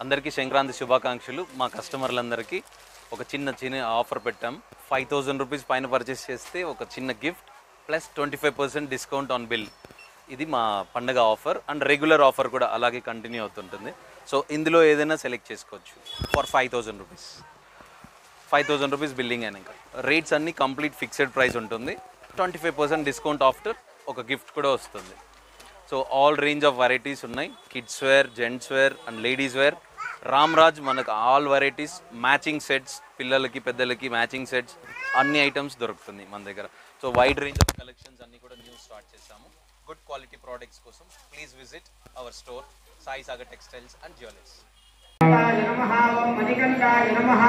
అందరికీ సంక్రాంతి శుభాకాంక్షలు. మా కస్టమర్లందరికీ ఒక చిన్న ఆఫర్ పెట్టాం. 5000 రూపీస్ పైన పర్చేస్ చేస్తే ఒక చిన్న gift plus 25% discount on bill. ఇది మా పండగ ఆఫర్ అండ్ రెగ్యులర్ ఆఫర్ కూడా అలాగే కంటిన్యూ అవుతుంటుంది. సో ఇందులో ఏదైనా సెలెక్ట్ చేసుకోవచ్చు ఫర్ 5000 రూపీస్. 5000 రూపీస్ బిల్లింగ్ అయినాక రేట్స్ అన్నీ కంప్లీట్ ఫిక్స్డ్ ప్రైస్ ఉంటుంది. 25% డిస్కౌంట్ ఆఫ్టర్ ఒక గిఫ్ట్ కూడా వస్తుంది. So all range of varieties ఉన్నాయి. Kids wear, gents wear and ladies wear. Ramraj మనకు ఆల్ వెరైటీస్, మ్యాచింగ్ సెట్స్, పిల్లలకి పెద్దలకి మ్యాచింగ్ సెట్స్ అన్ని ఐటమ్స్ దొరుకుతుంది మన దగ్గర. So wide range of collections అన్నీ కూడా న్యూ స్టార్ట్ చేస్తాము. గుడ్ క్వాలిటీ ప్రోడక్ట్స్ కోసం please visit our store Sai Sagar textiles and jewellers. మణికంఠాయ నమః.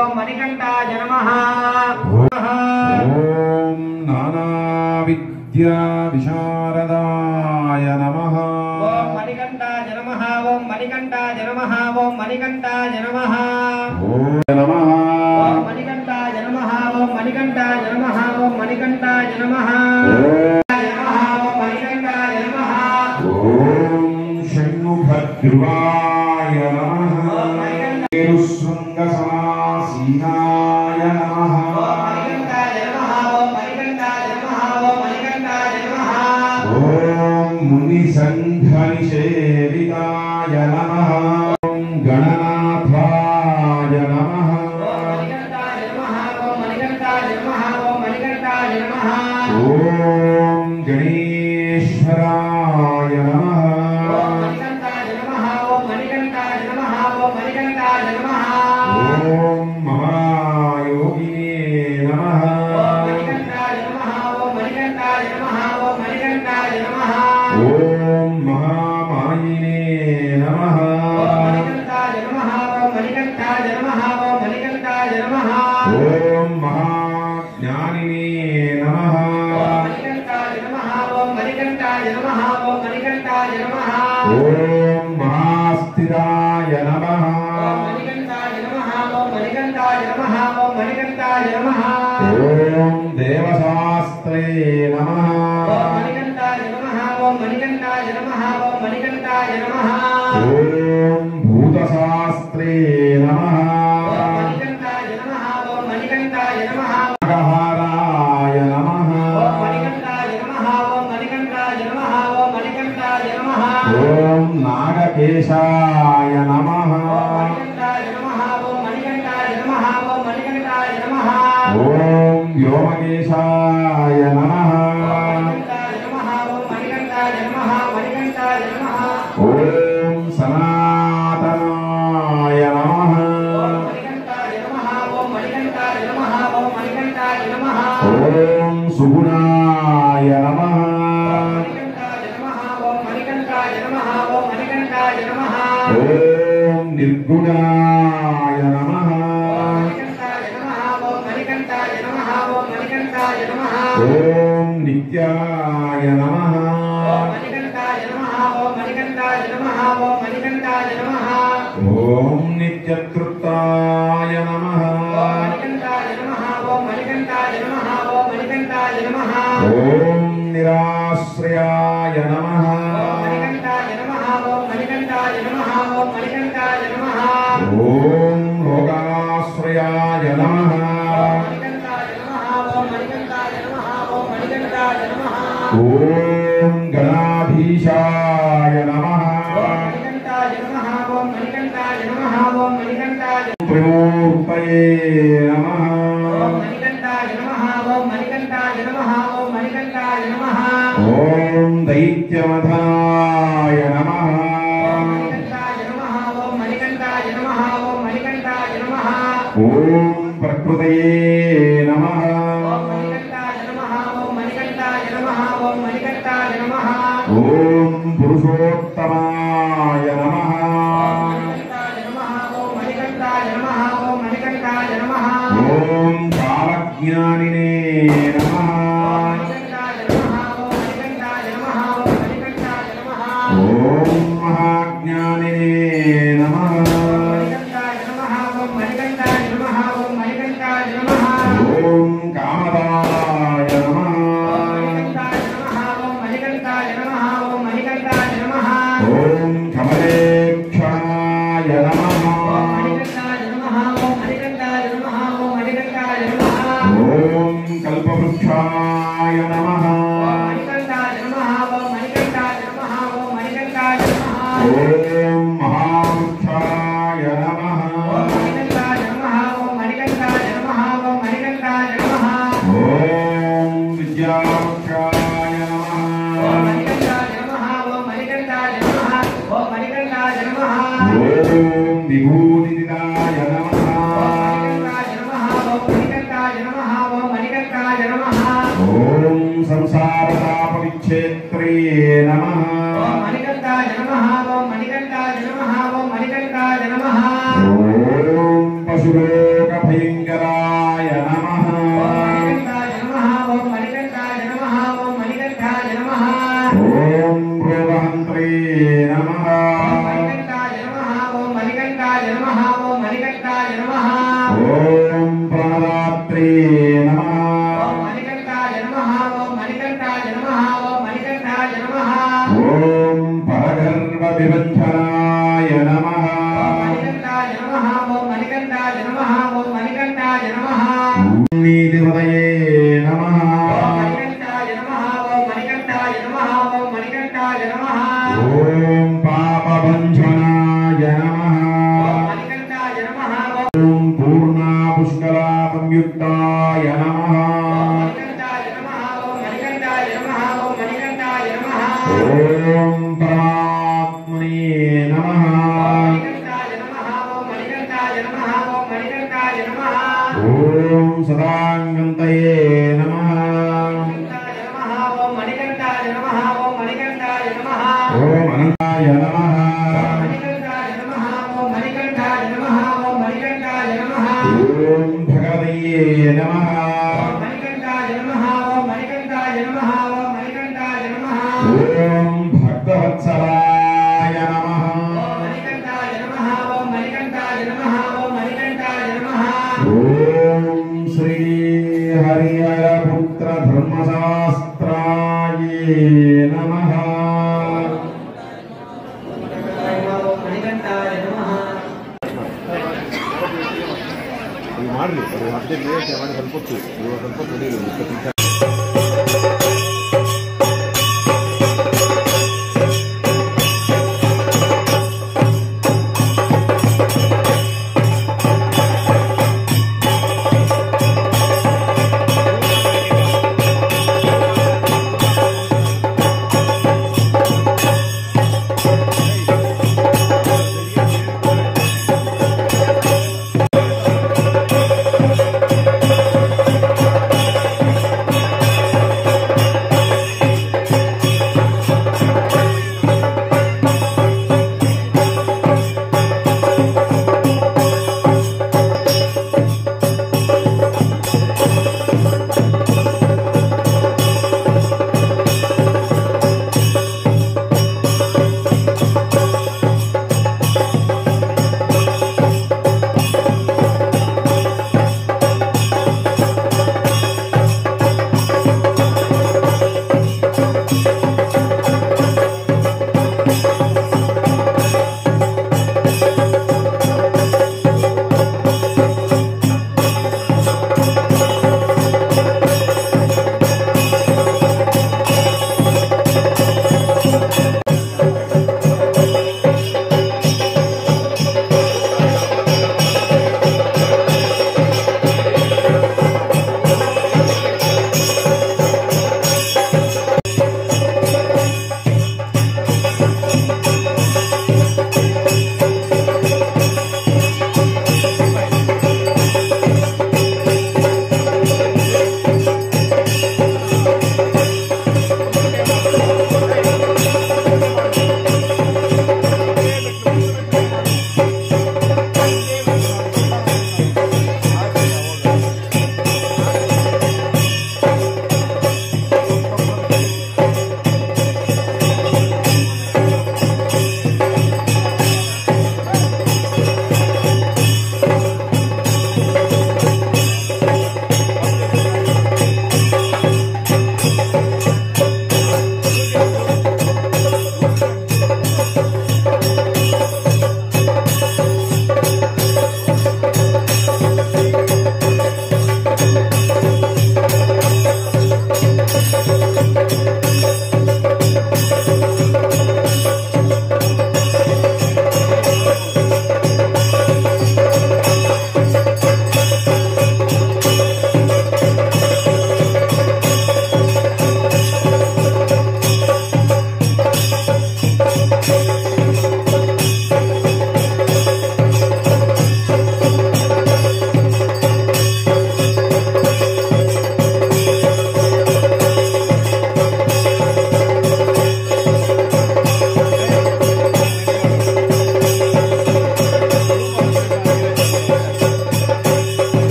ఓం మణికంఠాయ నమః. ఓం నానా విద్యా విశారదాయ నమః. ఓం మణికంఠాయ నమః. ఓం మణికంఠాయ నమః. ఓం మణికంఠాయ నమః. ఓం నమః. ఓం మణికంఠాయ నమః. ఓం మణికంఠాయ నమః. ఓం మణికంఠాయ నమః. ఓం షణ్ముఖద్రువాయ నమః. శృంగ సమాసీనాయ నమః. ఓం ముని సంఘని సేవితాయ నమః. ఓం గణనాథాయ నమః. ఓం గణేశ్వరాయ నమః. ఓం మహాయోగినే నమః. ఓం మహామాయినే నమః. ఓం మహాజ్ఞానినే నమః. ఓం మహాస్థిరాయ నమః. ఓం దేవశాస్త్రే నమః. ఓం భూతశాస్త్రే నమః. నాగహారాయ నమః. ఓం నాగకేశాయ నమః. ఓం వ్యోమకేశాయ నమః. ఓం సనాతనాయ నమః. ఓం సుగుణాయ నమః. ఓం నిర్గుణాయ నమః. ఓం నిత్యాయ నమః. ఓం నిత్యతృప్తాయ నమః. ఓం నిరాశ్రయాయ నమః. ఓం రోగాశ్రయాయ నమః. ఓం గణాధీశాయ నమః. త్రిమూర్తయే నమః. ఓం దైత్యమథాయ నమః. ఓం ప్రకృతయే నమః. ఓం పురుషోత్తమాయ నమః. ఓం కాలజ్ఞానినే నమః. ఓం మహాజ్ఞానినే నమః. నమః ఓం కల్పవృక్షాయ నమః ఓం మహావృక్షాయ నమః ఓం విద్యావృక్షాయ నమః ఓం విభూతిదాయ నమః ఓం సంసారతాపవిచ్ఛేత్రే నమః ఓం పశులోకభయంకరాయ నమః ఓం రోగహంత్రే నమః ఓం ప్రాణదాత్రే నమః ఓం పరగర్భ విభంజనాయ నమః నీతిహృదయే నమః ఓం పాపభంజనాయ నమః ఓం పూర్ణా పుష్కలా సంయుక్తాయ నమః ఓం పరమాత్మనే నమః ఓం సదాంగంతయే నమః ఓం అనంతాయ నమః ఓం భగవతయే నమః ఓం భక్తవత్సలాయ నమః ఓం శ్రీ హరిహరపుత్ర ధర్మశాస్త్రాయ నమః ಮಾಡ್ರಿ ಅಪ್ಡೇಟ್ ಮಾಡಿ ಸ್ವಲ್ಪ ಹೊತ್ತು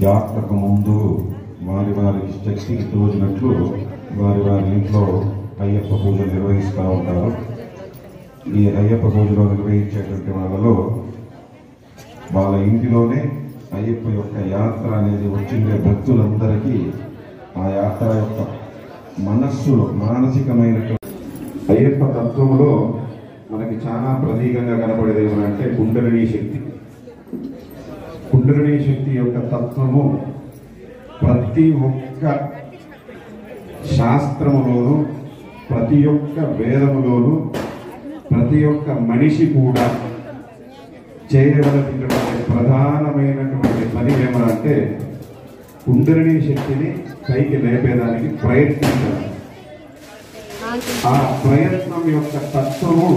యాత్రకు ముందు వారి వారికి శక్తికి తోచినట్లు వారి వారి ఇంట్లో అయ్యప్ప పూజలు నిర్వహిస్తూ ఉంటారు. ఈ అయ్యప్ప పూజలో నిర్వహించేటువంటి వాళ్ళలో వాళ్ళ ఇంటిలోనే అయ్యప్ప యొక్క యాత్ర అనేది వచ్చిండే భక్తులందరికీ ఆ యాత్ర యొక్క మనస్సులో మానసికమైనటువంటి అయ్యప్ప తత్వంలో మనకి చాలా ప్రతీకంగా కనపడేది ఏమంటే కుండలిని శక్తి. కుండలిని శక్తి యొక్క తత్వము ప్రతి ఒక్క శాస్త్రములోను, ప్రతి ఒక్క వేదములోను, ప్రతి ఒక్క మనిషి కూడా చేయవలసినటువంటి ప్రధానమైనటువంటి పని ఏమనంటే కుండలిని శక్తిని పైకి లేపేదానికి ప్రయత్నించాలి. ఆ ప్రయత్నం యొక్క తత్వము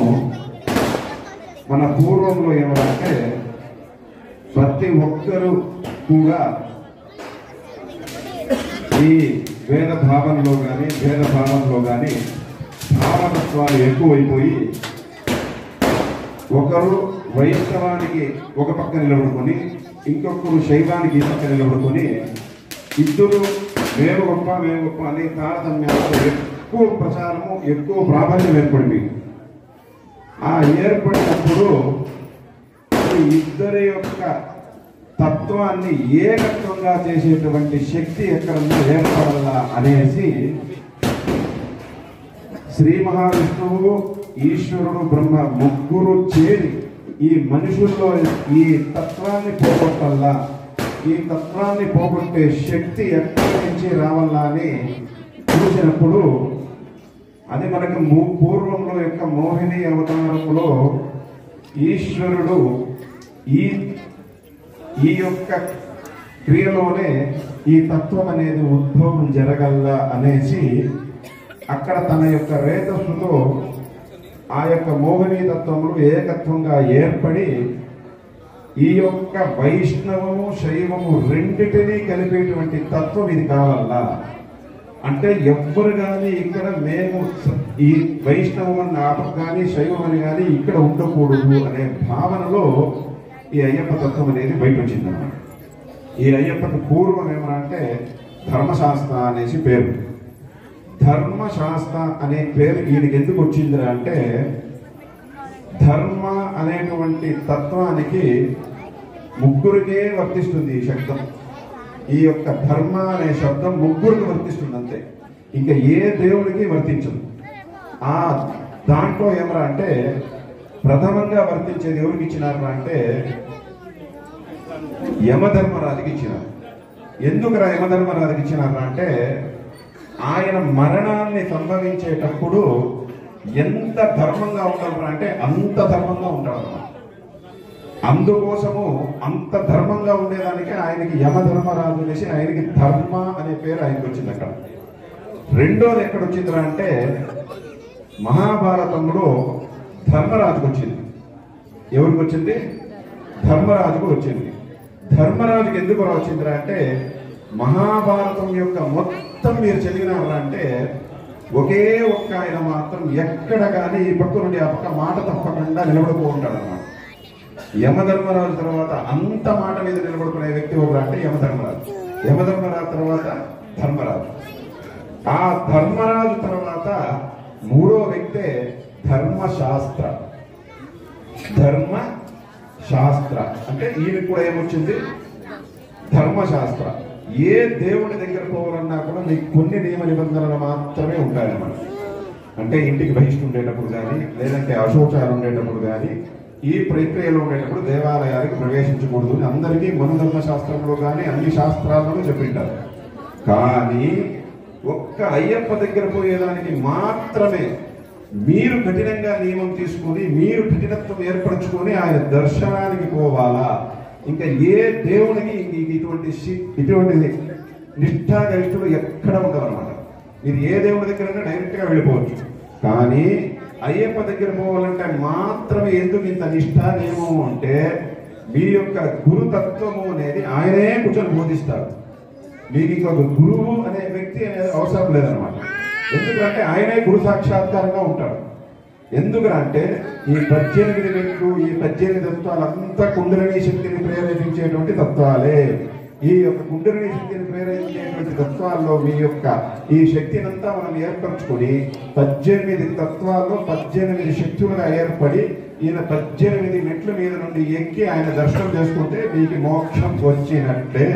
మన పూర్వంలో ఏమంటే ప్రతి ఒక్కరూ కూడా ఈ వేద భావంలో కానీ భేద భావంలో కానీ భావతత్వాలు ఎక్కువైపోయి ఒకరు వైష్ణవానికి ఒక పక్క నిలబడుకొని ఇంకొకరు శైవానికి ఈ పక్క నిలబడుకొని ఇద్దరు మేము గొప్ప అని తారతమ్యాలతో ఎక్కువ ప్రచారము ఎక్కువ ప్రాబల్యం ఏర్పడింది. ఆ ఏర్పడినప్పుడు ఇద్దరి యొక్క తత్వాన్ని ఏకత్వంగా చేసేటువంటి శక్తి ఎక్కడన్నా ఏర్పడాలా అనేసి శ్రీ మహావిష్ణువు, ఈశ్వరుడు, బ్రహ్మ ముగ్గురు చేరి ఈ మనుషుల్లో ఈ తత్వాన్ని పోగొట్టల్లా, ఈ తత్వాన్ని పోగొట్టే శక్తి ఎక్కడి నుంచి రావాలా అని చూసినప్పుడు అది మనకు పూర్వంలో యొక్క మోహిని అవతారంలో ఈశ్వరుడు ఈ యొక్క క్రియలోనే ఈ తత్వం అనేది ఉద్భవం జరగల్లా అనేసి అక్కడ తన యొక్క రేతస్సుతో ఆ యొక్క మోహిని తత్వములు ఏకత్వంగా ఏర్పడి ఈ యొక్క వైష్ణవము శైవము రెండిటినీ కలిపేటువంటి తత్వం ఇది కావాలా. అంటే ఎవ్వరు కానీ ఇక్కడ మేము ఈ వైష్ణవం అని ఆపక కానీ శైవం అని కానీ ఇక్కడ ఉండకూడదు అనే భావనలో ఈ అయ్యప్ప తత్వం అనేది బయట వచ్చిందన్నమాట. ఈ అయ్యప్పకి పూర్వం ఏమనంటే ధర్మశాస్త్ర అనేసి పేరు. ధర్మశాస్త్ర అనే పేరు ఈయనకి ఎందుకు వచ్చిందిరా అంటే ధర్మ అనేటువంటి తత్వానికి ముగ్గురికే వర్తిస్తుంది ఈ శబ్దం. ఈ యొక్క ధర్మ అనే శబ్దం ముగ్గురికి వర్తిస్తుంది అంతే, ఇంకా ఏ దేవుడికి వర్తించదు. ఆ దాంట్లో ఏమరా అంటే ప్రథమంగా వర్తించేది ఎవరికి ఇచ్చినారు అంటే యమధర్మరాజుకి ఇచ్చినారు. ఎందుకురా యమధర్మరాజుకి ఇచ్చినారు అంటే ఆయన మరణాన్ని సంభవించేటప్పుడు ఎంత ధర్మంగా ఉంటారు అంటే అంత ధర్మంగా ఉంటాడు. అందుకోసము అంత ధర్మంగా ఉండేదానికి ఆయనకి యమధర్మరాజు అనేసి ఆయనకి ధర్మ అనే పేరు ఆయనకి వచ్చింది. అక్కడ రెండోది ఎక్కడ వచ్చిందిరా అంటే మహాభారతంలో ధర్మరాజుకు వచ్చింది. ఎవరికి వచ్చింది? ధర్మరాజుకు వచ్చింది. ధర్మరాజుకి ఎందుకు వచ్చిందిరా అంటే మహాభారతం యొక్క మొత్తం మీరు చదివినారా అంటే ఒకే ఒక్క ఆయన మాత్రం ఎక్కడ కానీ ఈ పక్క నుండి ఆ పక్క మాట తప్పకుండా నిలబడుతూ ఉంటాడు అన్నమాట. యమధర్మరాజు తర్వాత అంత మాట మీద నిలబడుకునే వ్యక్తి ఒకరు అంటే యమధర్మరాజు. యమధర్మరాజు తర్వాత ధర్మరాజు. ఆ ధర్మరాజు తర్వాత మూడో వ్యక్తే ధర్మశాస్త్ర. ధర్మశాస్త్ర అంటే ఈయన కూడా ఏమొచ్చింది? ధర్మశాస్త్ర. ఏ దేవుడి దగ్గర పోవాలన్నా కూడా మీకు కొన్ని నియమ నిబంధనలు మాత్రమే ఉంటాయన్నమాట. అంటే ఇంటికి బహిష్టుండేటప్పుడు కానీ లేదంటే అశోచాలు ఉండేటప్పుడు కానీ ఈ ప్రక్రియలో ఉండేటప్పుడు దేవాలయాలకు ప్రవేశించకూడదు అని అందరికీ మనుధర్మ శాస్త్రంలో కానీ అన్ని శాస్త్రాలను చెప్పింటారు. కానీ ఒక్క అయ్యప్ప దగ్గర పోయేదానికి మాత్రమే మీరు కఠినంగా నియమం తీసుకొని మీరు కఠినత్వం ఏర్పరచుకొని ఆయన దర్శనానికి పోవాలా. ఇంకా ఏ దేవునికి ఇటువంటి నిష్ఠాగరిష్ఠులు ఎక్కడ ఉండవు అనమాట. మీరు ఏ దేవుడి దగ్గర డైరెక్ట్ గా వెళ్ళిపోవచ్చు. కానీ అయ్యప్ప దగ్గర పోవాలంటే మాత్రమే ఎందుకు ఇంత నిష్ఠా నియమం అంటే మీ యొక్క గురుతత్వము అనేది ఆయనే కూర్చొని బోధిస్తారు. మీకు ఇంకొక గురువు అనే వ్యక్తి అనేది అవసరం లేదనమాట. ఎందుకంటే ఆయనే గురు సాక్షాత్కారంగా ఉంటాడు. ఎందుకంటే ఈ 18 మెట్లు, ఈ 18 తత్వాలంతా కుండలిని శక్తిని ప్రేరేపించేటువంటి తత్వాలే. ఈ యొక్క కుండలిని శక్తిని ప్రేరేపించేటువంటి తత్వాల్లో మీ యొక్క ఈ శక్తినంతా మనం ఏర్పరచుకొని 18 తత్వాల్లో 18 శక్తులుగా ఏర్పడి ఈయన 18 మెట్ల మీద నుండి ఎక్కి ఆయన దర్శనం చేసుకుంటే మీకు మోక్షం వచ్చినట్లే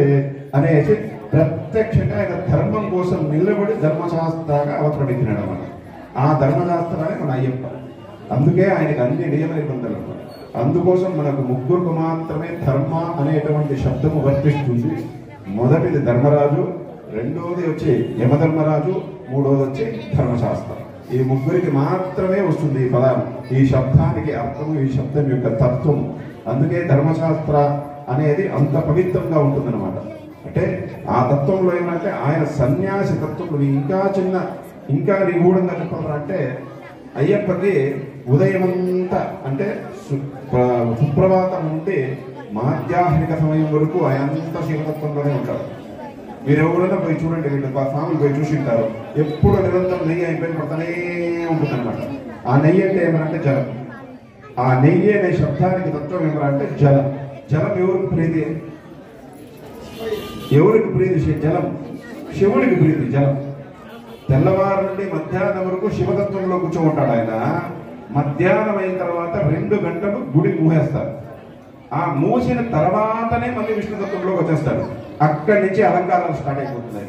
అనేసి ప్రత్యక్షంగా ఆయన ధర్మం కోసం నిలబడి ధర్మశాస్త్రంగా అవతరించినాడు అన్నమాట. ఆ ధర్మశాస్త్రాలే మన అయ్యప్ప. అందుకే ఆయనకు అన్ని నియమ నిబంధనలు. అందుకోసం మనకు ముగ్గురుకు మాత్రమే ధర్మ అనేటువంటి శబ్దము వర్తిస్తుంది. మొదటిది ధర్మరాజు, రెండవది వచ్చి యమధర్మరాజు, మూడవది వచ్చి ధర్మశాస్త్రం. ఈ ముగ్గురికి మాత్రమే వస్తుంది ఈ పదం, ఈ శబ్దానికి అర్థము, ఈ శబ్దం యొక్క తత్వం. అందుకే ధర్మశాస్త్ర అనేది అంత పవిత్రంగా ఉంటుందన్నమాట. అంటే ఆ తత్వంలో ఏమంటే ఆయన సన్యాసి తత్వంలో ఇంకా నిగూఢంగా చెప్పాలంటే అయ్యప్పకి ఉదయమంతా అంటే సుప్రభాతం నుండి మాధ్యాహ్నిక సమయం వరకు ఆయన అంతా శివతత్వంలోనే ఉంటారు. మీరు ఎవరైనా పోయి చూడండి, వీళ్ళు స్వాములు పోయి చూసింటారు, ఎప్పుడు నిరంతరం నెయ్యి అయిపోయి పడుతూనే ఉంటుంది అనమాట. ఆ నెయ్యి అంటే ఏమనంటే జలం. ఆ నెయ్యి అనే శబ్దానికి తత్వం ఏమనంటే జలం. జలం ఎవరికి ప్రీతి? ఎవరికి ప్రీతి? జలం శివుడికి ప్రీతి. జలం తెల్లవారు నుండి మధ్యాహ్నం వరకు శివతత్వంలో కూర్చోంటాడు ఆయన. మధ్యాహ్నం అయిన తర్వాత 2 గంటలు గుడి మూసేస్తారు. ఆ మూసిన తర్వాతనే మళ్ళీ విష్ణుతత్వంలోకి వచ్చేస్తాడు. అక్కడి నుంచి అలంకారాలు స్టార్ట్ అయిపోతున్నాయి.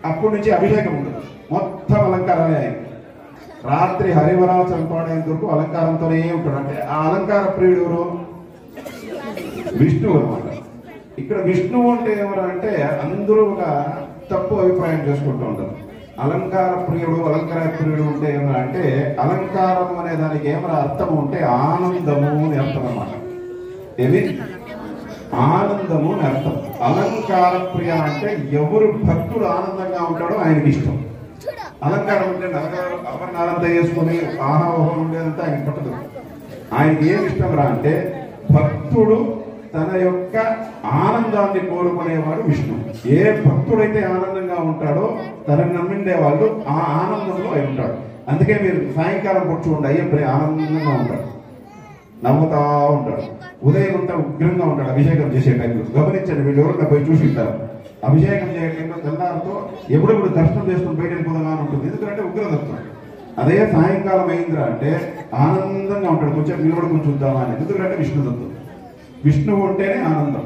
అప్పటి నుంచి అభిషేకం ఉంటుంది. మొత్తం అలంకారాలే ఆయన. రాత్రి హరివరాచం పాడేంత వరకు అలంకారంతోనే ఉంటాడు. అంటే ఆ అలంకార ప్రియుడు ఎవరు? విష్ణువు అనమాట. ఇక్కడ విష్ణువు అంటే ఎవరు అంటే అందరూ ఒక తప్పు అభిప్రాయం చేసుకుంటూ ఉంటారు. అలంకార ప్రియుడు అంటే ఏమన్నా అంటే అలంకారం అనే దానికి ఏమైనా అర్థం ఉంటే ఆనందము అని అర్థం అన్నమాట. ఏది? ఆనందము అని అర్థం. అలంకార ప్రియ అంటే ఎవరు భక్తుడు ఆనందంగా ఉంటాడో ఆయనకి ఇష్టం. అలంకారం అంటే ఆభరణాలంతా వేసుకుని ఆహావహం ఉండేదంతా ఆయన పట్టదు. ఆయనకి ఏమి ఇష్టం రా అంటే భక్తుడు తన యొక్క ఆనందాన్ని కోరుకునేవాడు విష్ణు. ఏ భక్తుడైతే ఆనందంగా ఉంటాడో తనని నమ్మిండే వాళ్ళు ఆ ఆనందంలో అయి ఉంటాడు. అందుకే మీరు సాయంకాలం కూర్చోండి, అయ్యప్పని ఆనందంగా ఉంటాడు, నవ్వుతా ఉంటాడు. ఉదయం అంతా ఉగ్రంగా ఉంటాడు అభిషేకం చేసే టైంలో. గమనించండి, వీళ్ళు ఎవరు పోయి చూసి ఉంటారు. అభిషేకం చేసే టైంలో తెల్లారితో ఎప్పుడెప్పుడు దర్శనం చేసుకుని బయటకు పోదామా అని ఉంటుంది. ఎందుకంటే ఉగ్రదత్వం. అదే సాయంకాలం అయిందిరా అంటే ఆనందంగా ఉంటాడు, కొంచెం నిలబడుకుని చూద్దామా అని. ఎందుకంటే విష్ణుదత్వం. విష్ణువు అంటేనే ఆనందం,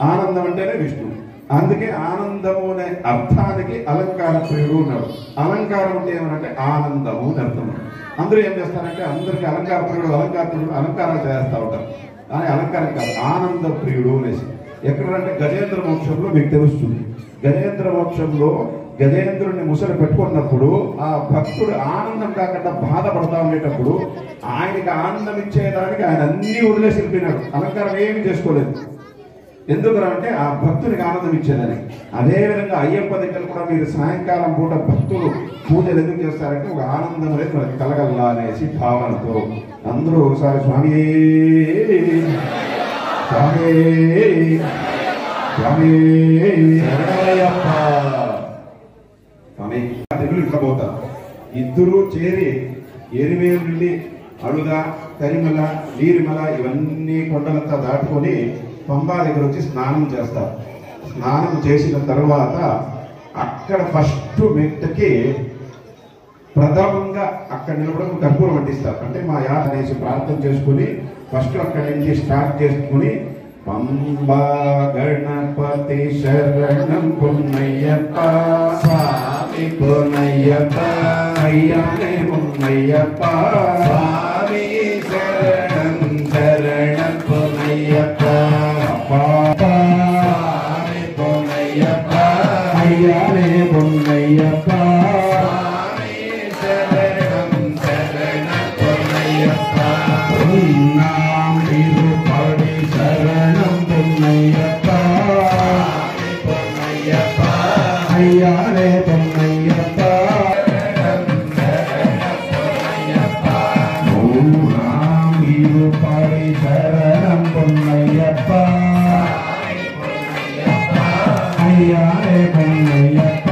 ఆనందం అంటేనే విష్ణువు. అందుకే ఆనందము అనే అర్థానికి అలంకార ప్రియుడు ఉన్నాడు. అలంకారం అంటే ఏమనంటే ఆనందము అని అర్థం. అందరూ ఏం చేస్తారంటే అందరికి అలంకార ప్రియుడు అలంకారాలు చేస్తూ ఉంటారు. కానీ అలంకారం కాదు, ఆనంద ప్రియుడు అనేసి. ఎక్కడంటే గజేంద్ర మోక్షంలో మీకు తెలుస్తుంది. గజేంద్ర మోక్షంలో గజేంద్రుడిని ముసలి పెట్టుకున్నప్పుడు ఆ భక్తుడు ఆనందం కాకుండా బాధపడతా ఉండేటప్పుడు ఆయనకి ఆనందం ఇచ్చేదానికి ఆయన అన్ని వదిలేసి వెళ్ళిపోయినాడు. అలంకారం ఏమి చేసుకోలేదు. ఎందుకంటే ఆ భక్తునికి ఆనందం ఇచ్చేదని. అదేవిధంగా అయ్యప్ప దగ్గర కూడా మీరు సాయంకాలం పూట భక్తులు పూజలు ఎందుకు చేస్తారంటే ఒక ఆనందం అనేది మనకి కలగల్లా అనేసి భావనతో అందరూ ఒకసారి స్వామి స్వామి స్వామి శరణమయ్యప్ప స్వామి ఇట్లా పోతారు. ఇద్దరు చేరి ఎరివేలు, అడుగ, కరిమల, నీరిమల ఇవన్నీ కొండలంతా దాటుకొని పంబా దగ్గర వచ్చి స్నానం చేస్తారు. స్నానం చేసిన తర్వాత అక్కడ ఫస్ట్ మెట్టుకి ప్రథమంగా అక్కడ నిలబడి కర్పూరం వడ్డిస్తారు. అంటే మా యాద అనేసి ప్రార్థన చేసుకుని ఫస్ట్ అక్కడి నుంచి స్టార్ట్ చేసుకుని పంబా గణపతి శరణం పొన్నయ్యప్ప స్వామి పొన్నయ్యప్ప అయ్యానే పొన్నయ్యప్ప స్వామి శరణం శరణం పొన్నయ్యప్ప స్వామి పొన్నయ్యప్ప అయ్యానే పొన్నయ్యప్ప స్వామి శరణం శరణం పొన్నయ్యప్ప ఉన్నాం తిరుపడి శరణం పొన్నయ్యప్ప పొన్నయ్యప్ప అయ్యానే పొన్నయ్యప్ప తిరుపడి శరణం పొన్నయ్యప్ప అయ్యానే పొన్నయ్యప్ప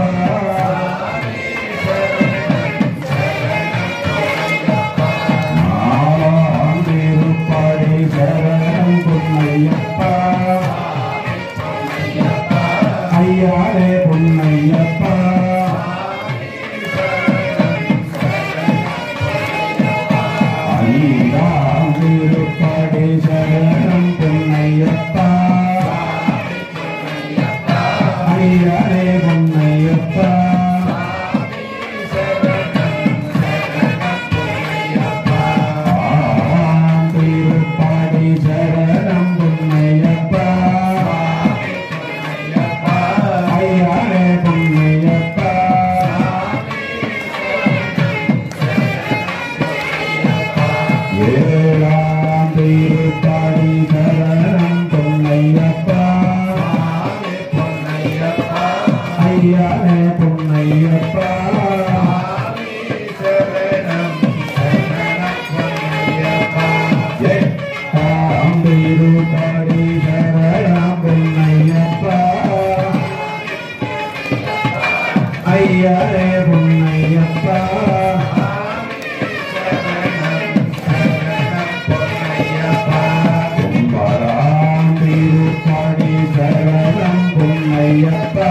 சரணம் பொன்னையப்பா ஐயனே பொன்னையப்பா திருப்பாடி சரணம் பொன்னையப்பா ஐயனே பொன்னையப்பா ஏழாம் திருப்பாடி சரணம் பொன்னையப்பா ஐயனே பொன்னையப்பா எட்டாம் திருப்பாடி சரணம் பொன்னையப்பா ஐயனே பொன்னையப்பா கும்பராம் திருப்பாடி சரணம் பொன்னையப்பா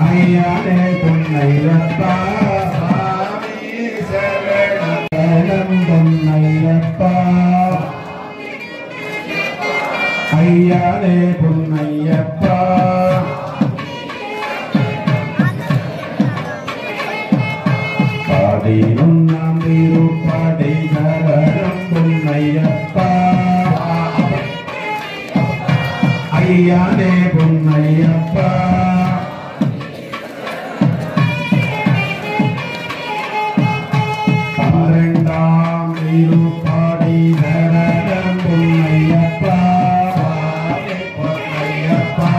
ஐயனே பொன்னையப்பா சரணம் பொன்னையப்பா ஐயனே பொன்னையப்பா பதினொன்னாம் திருப்பாடி சரணம் பொன்னையப்பா ஐயனே பொன்னையப்பா பன்னிரண்டாம் திருப்பாடி சரணம் பொன்னையப்பா பொன்னையப்பா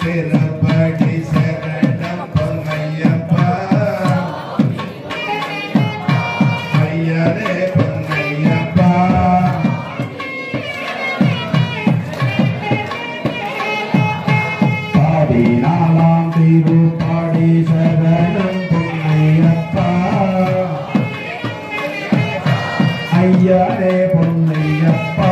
திருப்படி சரணம் பொன்னையப்பா ஐயனே பொன்னையப்பா பதினாலாம் திருப்பாடி சரணம் பொன்னையப்பா ஐயனே பொன்னையப்பா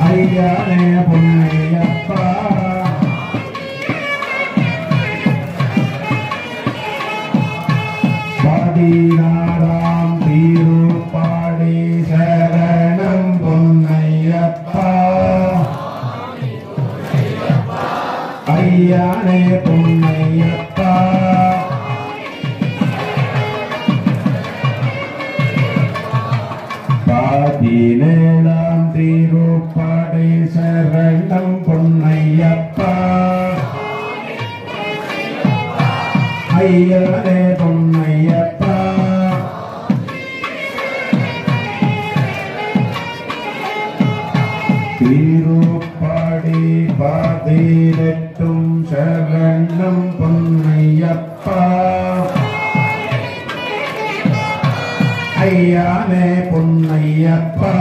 ஐயனே பொன்னையப்பா பதினாறாம் திருப்பாடி சரணம் பொன்னையப்பா ஐயனே பொன்னையப்பா பதினேழாம் திருப்பாடி சரணம் பொன்னையப்பா ஐயனே பொன்னையப்பா திருப்பாடி பதினெட்டும் சரணம் பொன்னையப்பா ஐயனே பொன்னையப்பா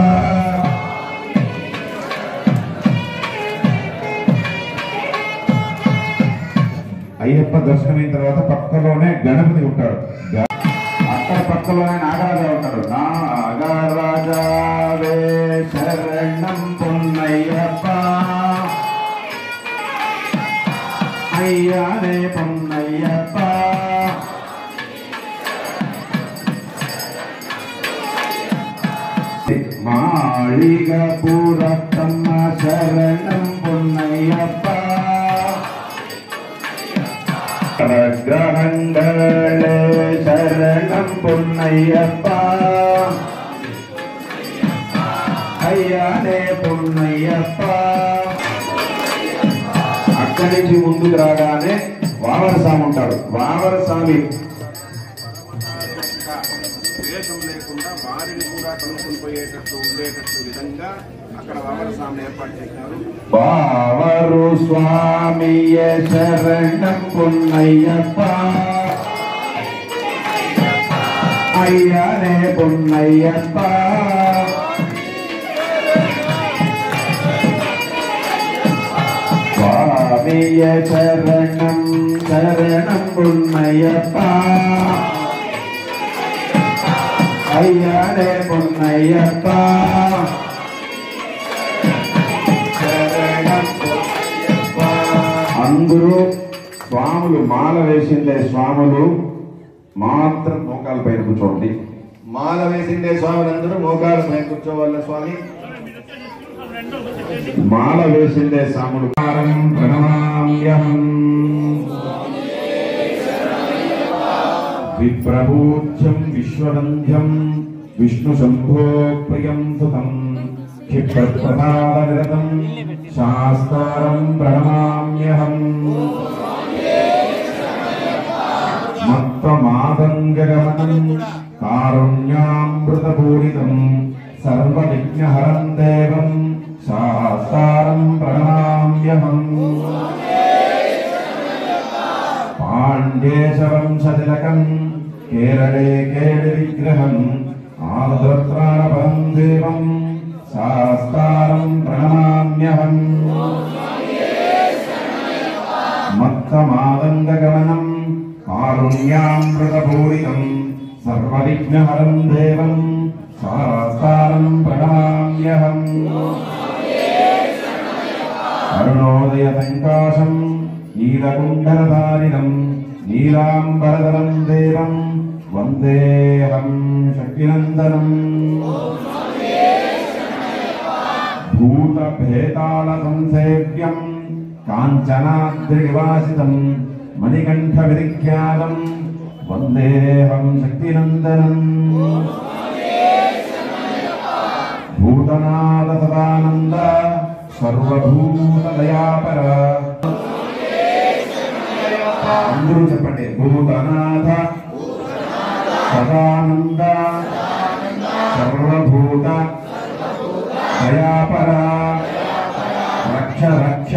అయ్యప్ప దర్శనమైన తర్వాత పక్కలోనే గణపతి ఉంటాడు అక్కడ పక్కలోనే నాగరాజా ఉంటాడు నాగరాజావే శరణం పొన్నయ్యప్ప అయ్యనే పొన్నయ్యప్ప మాళిగపురత్తమ్మ శరణం పొన్నయ్యప్ప గ్రహంగళే శరణం పొన్నయ్యప్ప అయ్యనే పొన్నయ్యప్ప అక్కడి నుంచి ముందుకు రాగానే వావరస్వామి ఉంటాడు వావరస్వామి ద్వేషం లేకుండా వారిని కూడా కలుపుకొని పోయేటట్టు ఉండేటట్టు విధంగా అక్కడ వావరస్వామిని ఏర్పాటు చేశారు వావరు స్వామియ శరణం పొన్నయ్యప్ప అయ్యనే పొన్నయ్యప్ప స్వామియ శరణం శరణం పొన్నయ్యప్ప అయ్యానే పొన్నయ్యప్ప అందరూ స్వాములు మాల వేసిండే స్వాములు మాత్రం మోకాల పైన కూర్చోండి. మాల వేసిండే స్వాములందరూ మోకాళ్ళ పైన కూర్చోవాల స్వామి. మాల వేసిండే స్వాములు ప్రణమామ్యహం విప్రభూజ్యం విశ్వవంద్యం విష్ణు శంభో ప్రియం సుతం క్షిప్రప్రసాదనిరతం శాస్త్రం ప్రణమామ్యహం మత్తమాదంగగమనం కారుణ్యామృతపూరితం సర్వవిఘ్నహరం దేవం శాస్త్రం ప్రణమామ్యహం పాండ్యేశవంశతిలకం కేరళే కేళి విగ్రహం ఆర్ద్రత్రాణపరం దేవం శాస్త్రం ప్రణమామ్యహం మత్తమాదంగగమనం కారుణ్యామృతపూరితం సర్వవిఘ్నహరం దేవం శాస్త్రం ప్రణమామ్యహం అరుణోదయ సంకాశం నీలకుండలధారిణం నీలాంబరధరం దేవం వందేహం శక్తినందనం భూతభేతాళ సంసేవ్యం కాంచనాద్రినివాసితం మణికంఠ విఖ్యాతం వందేహం శక్తినందనం భూతనాథ సదానంద సర్వభూత దయాపర అందరూ చెప్పండి. భూతనాథ సదానంద సర్వభూత దయాపర రక్ష రక్ష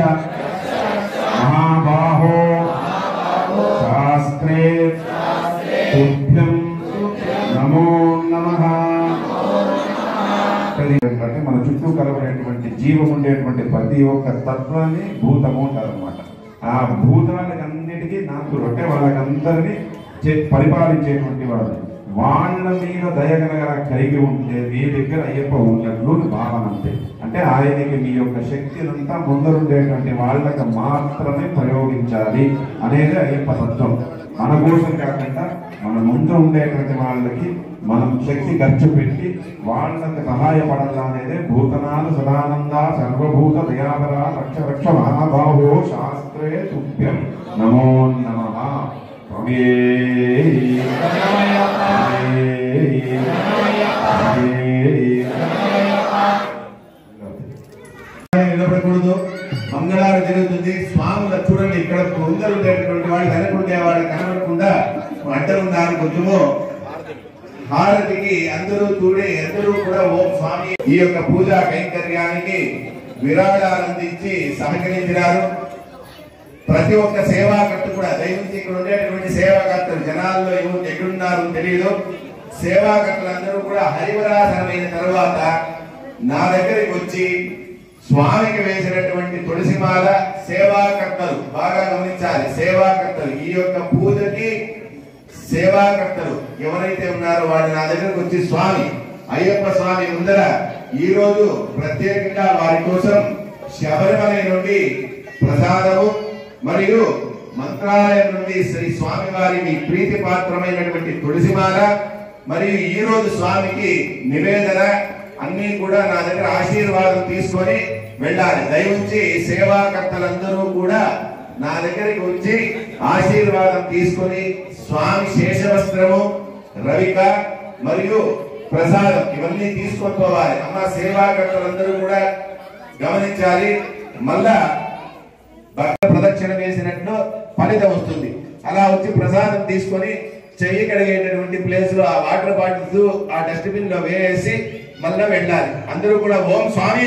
మహాబాహో శాస్త్రే తుభ్యం నమో నమః. మన చుట్టూ కలవనేటువంటి జీవం ఉండేటువంటి ప్రతి ఒక్క తత్వాన్ని భూతము అంటారనమాట. ఆ భూతాలకు అన్నిటికీ నాకులు అంటే వాళ్ళకందరినీ పరిపాలించేటువంటి వాళ్ళు. వాళ్ళ మీద దయగలగల కలిగి ఉంటే మీ దగ్గర అయ్యప్ప ఉన్నట్లు భావన అంతే. అంటే ఆయనకి మీ యొక్క శక్తినంతా ముందరుండేటువంటి వాళ్ళకి మాత్రమే ప్రయోగించాలి అనేది అయ్యప్ప తత్వం. మన కోసం కాకుండా మన ముందు ఉండేటువంటి వాళ్ళకి మనం శక్తి ఖర్చు పెట్టి వాళ్ళకి సహాయపడాలా అనేదే భూతనాథ సదానంద సర్వభూత దయాపర రక్ష రక్ష మహాబాహో శాస్త్రే తుభ్యం నమో నమః. నిలబడకూడదు. మంగళారం జరుగుతుంది. స్వాముల చూడండి, ఇక్కడ ముందరు ఉండేటువంటి వాళ్ళు వెనకుండే వాళ్ళు కనబడకుండా అడ్డలున్నారు. కొంచెము హారతికి అందరూ అందరూ కూడా ఓం స్వామి ఈ యొక్క పూజా కైంకర్యానికి విరాళాలందించి సహకరించినారు. ప్రతి ఒక్క సేవాకర్త కూడా దయచేసి ఇక్కడ ఉండేటువంటి సేవాకర్తలు జనాల్లో ఎక్కడున్నారో తెలియదు. సేవాకర్తలందరూ కూడా హరివరాధనమైన తర్వాత నా దగ్గరికి వచ్చి స్వామికి వేసినటువంటి తులసిమాల సేవాకర్తలు బాగా గమనించాలి. సేవాకర్తలు ఈ యొక్క పూజకి సేవాకర్తలు ఎవరైతే ఉన్నారో వాళ్ళు నా దగ్గరకు వచ్చి స్వామి అయ్యప్ప స్వామి ముందర ఈ రోజు ప్రత్యేకంగా వారి కోసం శబరిమల నుండి ప్రసాదము మరియు మంత్రాలయం నుండి శ్రీ స్వామి వారికి ప్రీతి పాత్రమైనటువంటి తులసిమాల మరియు ఈ రోజు స్వామికి నివేదన అన్ని కూడా నా దగ్గర ఆశీర్వాదం తీసుకొని వెళ్ళాలి. దయవుంచి సేవాకర్తలందరూ కూడా నా దగ్గరికి వచ్చి ఆశీర్వాదం తీసుకొని స్వామి శేషవస్త్రము రవిక మరియు ప్రసాదం ఇవన్నీ తీసుకొని పోవాలి. అమ్మ సేవాకర్తలందరూ కూడా గమనించాలి. మళ్ళా భక్త ప్రదక్షిణ వేసినట్లు ఫలితం వస్తుంది. అలా వచ్చి ప్రసాదం తీసుకొని చెయ్యి కడిగేటటువంటి ప్లేస్ లో ఆ వాటర్ బాటిల్స్ ఆ డస్ట్బిన్ లో వేసి మళ్ళా వెళ్ళాలి. అందరూ కూడా ఓం స్వామి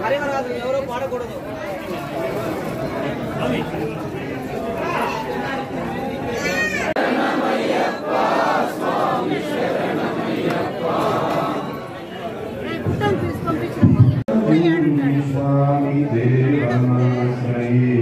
హరిహరాజు ఎవరో పాడకూడదు. స్వామి దేవమాశ్రయే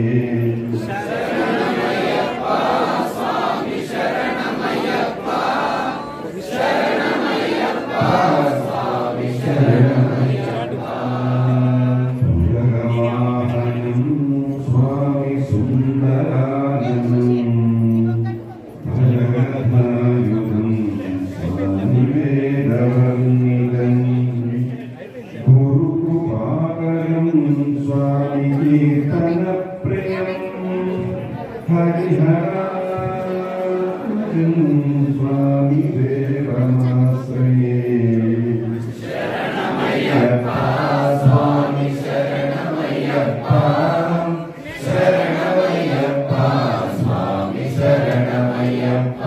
స్వామి సుందరాయనం భగవద్యుధం స్వామి వేదవర్ణిదం గురుపావనం స్వామి కీర్తన ప్రియం హరిహరాజం స్వామి దేవమాశ్రయే స్వామి శరణమయ్యప్ప శరణమయ్యప్ప స్వామి శరణమయ్యప్ప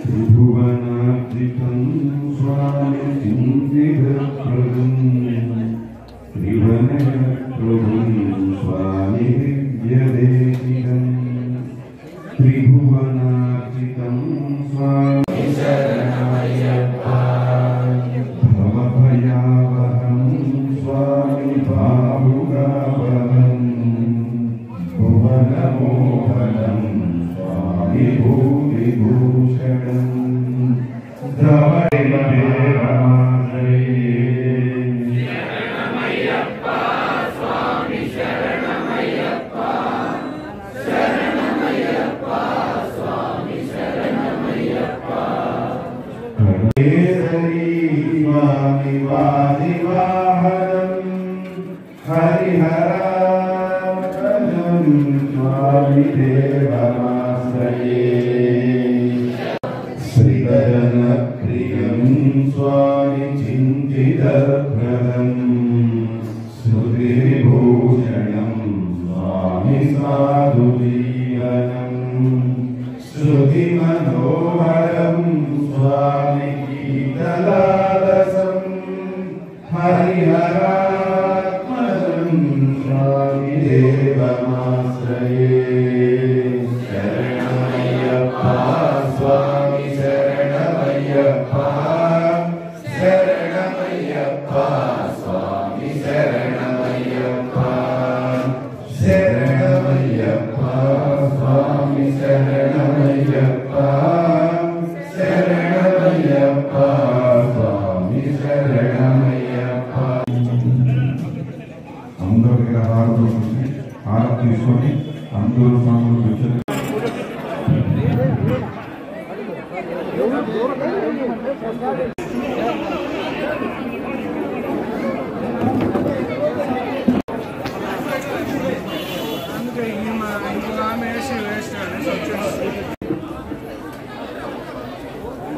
త్రిభువనార్జితం స్వామి చింతిరప్రదం త్రివనప్రభుం స్వామి దివ్యదేశికం త్రిభువనార్జితం స్వామి శరణమయ్యప్ప భవభయావహం స్వామి బాహుగావహం భువనమోహనం స్వామి భూమిభూషణం హరిహరాజం స్వామి దేవమాశ్రయే శ్రీధరణ ప్రియం స్వామి చింతితప్రదం శృతిభూషణం స్వామి సాధుజీవనం శృతిమనోహరం స్వామి గీతలాలసం హరిహరాత్మజం స్వామి దేవమాశ్రయే శరణమయ్యప్ప స్వామి శరణమయ్యప్ప శరణమయ్యప్ప స్వామి శరణమయ్యప్ప శరణమయ్యప్ప స్వామి శరణమయ్యప్ప శరణమయ్యప్ప స్వామి శరణమయ్యప్ప. అందరూ దగ్గర హారతి తీసుకొని అందరూ స్వాములు కూర్చొని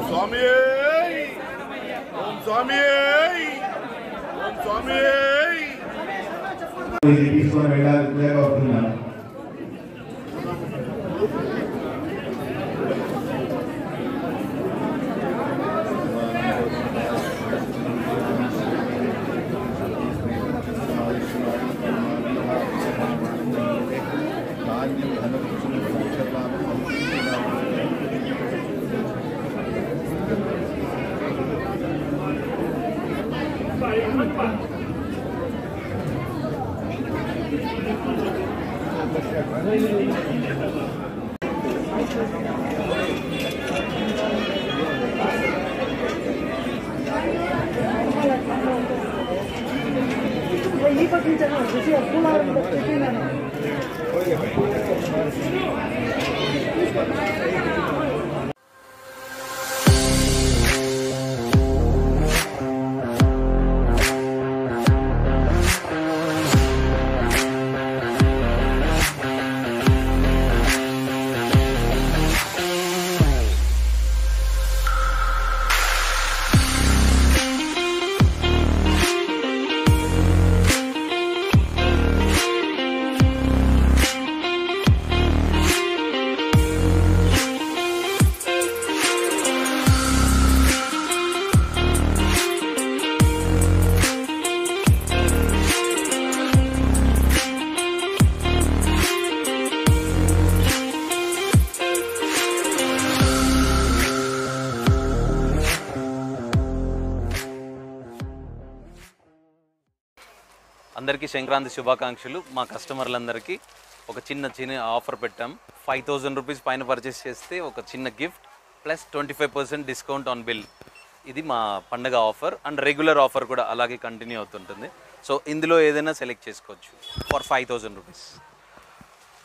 స్వామి ఓం స్వామి ఓం స్వామి తీసుకొని వెళ్ళాలి లేకపోతున్నాను. ఈ పట్టించాను పెట్టినాను. అందరికీ సంక్రాంతి శుభాకాంక్షలు. మా కస్టమర్లందరికీ ఒక చిన్న ఆఫర్ పెట్టాం. 5000 రూపీస్ పైన పర్చేస్ చేస్తే ఒక చిన్న gift plus 25% discount on bill. ఇది మా పండగ ఆఫర్ అండ్ రెగ్యులర్ ఆఫర్ కూడా అలాగే కంటిన్యూ అవుతుంటుంది. సో ఇందులో ఏదైనా సెలెక్ట్ చేసుకోవచ్చు ఫర్ 5000 రూపీస్.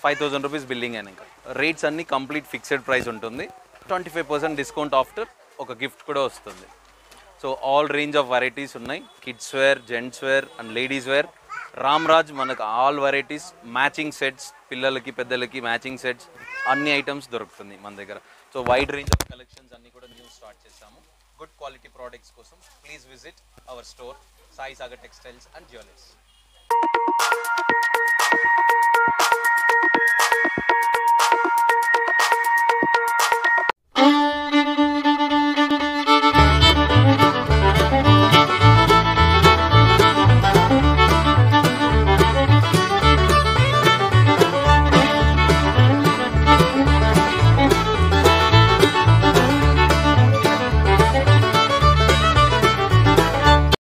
5000 రూపీస్ బిల్లింగ్ అయినా ఇంకా రేట్స్ అన్నీ కంప్లీట్ ఫిక్స్డ్ ప్రైస్ ఉంటుంది. 25% డిస్కౌంట్ ఆఫ్టర్ ఒక గిఫ్ట్ కూడా వస్తుంది. So all range of varieties ఉన్నాయి. Kids wear, gents wear and ladies wear. Ramraj మనకు ఆల్ వెరైటీస్, మ్యాచింగ్ సెట్స్, పిల్లలకి పెద్దలకి మ్యాచింగ్ సెట్స్, అన్ని ఐటమ్స్ దొరుకుతుంది మన దగ్గర. So wide range of collections అన్నీ కూడా న్యూ స్టార్ట్ చేసాము. గుడ్ క్వాలిటీ ప్రోడక్ట్స్ కోసం please visit our store Sai Sagar textiles and jewellers.